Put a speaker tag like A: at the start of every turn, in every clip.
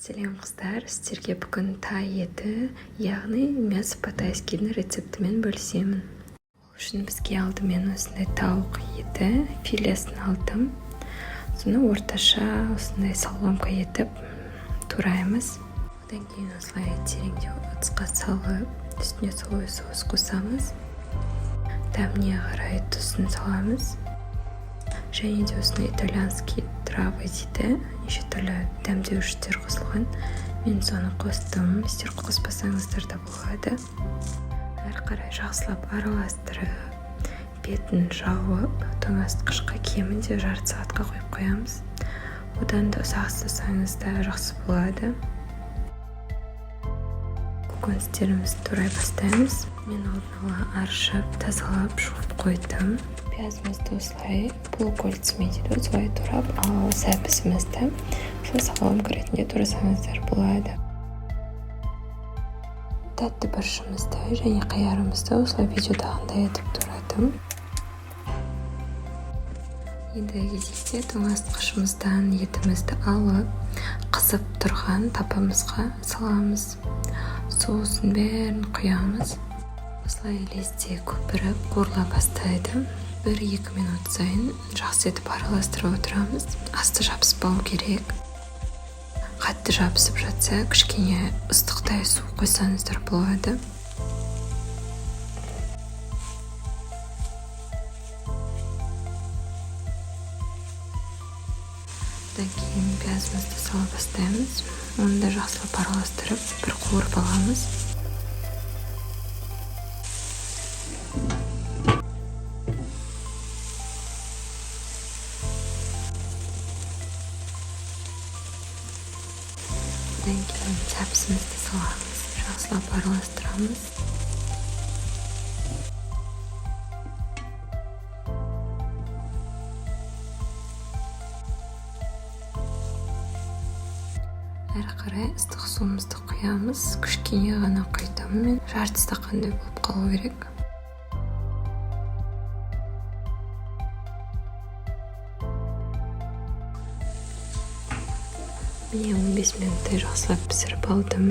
A: Сәлем қыздар, сіздерге бүгін тай еті, яғни мясо по-тайскийдің рецептімен бөлісемін. Ол үшін бізге алдымен осындай тауық еті, филесін алдым. Соны орташа осындай соломка етіп тураймыз. Одан кейін осылай тереңдеу ыдысқа салып, үстіне соя соус қосамыз. Дәміне қарай тұзын саламыз. Және де осындай итальянский травы дейді, неше түрлі дәмдеушілер қосылған. Мен соны қостым, сіздер қоспасаңыздар да болады. Әрі қарай жақсылап араластырып, бетін жауып, тоңазытқышқа кемінде жарты сағатқа қойып қоямыз. Одан да ұзақ ұстасаңыз да жақсы болады. Көкөністерімізді турай бастаймыз. Мен алдын ала аршып, тазалап, жуып қойдым. Пиязымызды осылай полукольцами дейді, осылай турап, ал сәбізімізді соломка ретінде турасаңыздар болады. Тәтті бұрышымызды және қиярымызды осылай видеодағындай етіп турадым. Енді кезекте тоңазытқышымыздан етімізді алып, қызып тұрған тапамызға саламыз. Соусын бәрін құямыз. Осылай лезде көпіріп, қуырыла бастайды. 1-2 минут сайын жақсы етіп араластырып отырамыз. Асты жабыспау керек. Қатты жабысып жатса, кішкене ыстықтай су қойсаңыздар болады. Одан кейін пиязымызды сала бастаймыз. Оны да жақсылап араластырып, бір қуырып аламыз. Одан кейін сәбізімізді саламыз, жақсылап араластырамыз. Әрі қарай ыстық суымызды құямыз. Кішкене ғана құйдым мен, жарты стақандай болып қалу керек. Мен 15 минуттай жақсылап пісіріп алдым.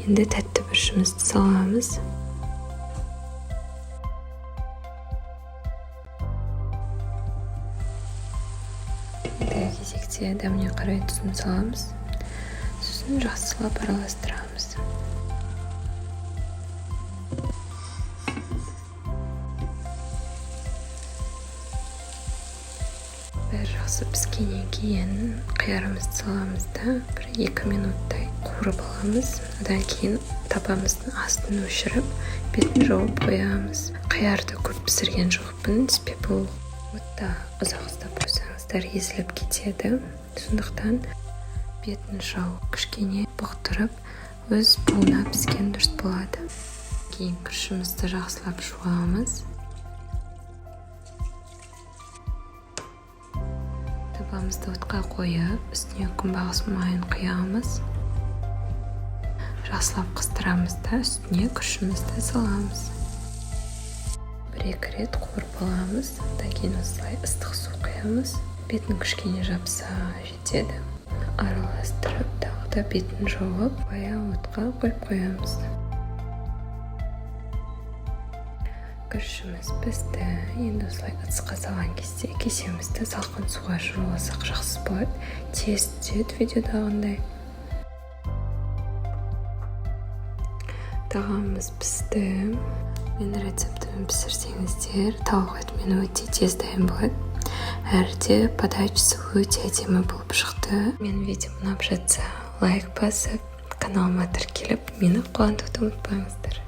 A: Енді тәтті бұрышымызды саламыз. Енді кезекте дәміне қарай тұзын саламыз. Сосын жақсылап араластырамыз. Бәрі жақсы піскеннен кейін қиярымызды саламыз да 1-2 минуттай қуырып аламыз. Одан кейін тапамыздың астын өшіріп, бетін жауып қоямыз. Қиярды көп пісірген жоқпын, себебі ол отта ұзақ ұстап қойсаңыздар езіліп кетеді. Сондықтан бетін жауып, кішкене бұқтырып, өз буына піскен дұрыс болады. Кейін күрішімізді жақсылап жуамыз. Тапамызды отқа қойып, үстіне күнбағыс майын құямыз. Жақсылап қыстырамыз да, үстіне күрішімізді саламыз. 1-2 рет қуырып аламыз. Одан кейін осылай ыстық су құямыз. Бетін кішкене жапса жетеді. Араластырып, тағы да бетін жауып, баяу отқа қойып қоямыз. Күрішіміз пісті. Енді осылай ыдысқа салған кезде кесемізді салқын суға жуасақ жақсы болады. Тез түседі видеодағындай. Тағамыз пісті. Мен рецептімен пісірсеңіздер, тауық етімен өте тез дайын болады. Әрде подачасы өте әдемі болып шықты. Мен видео ұнап жатса, лайк басып, каналыма тіркеліп, мені қуантуды ұмытпаңыздар.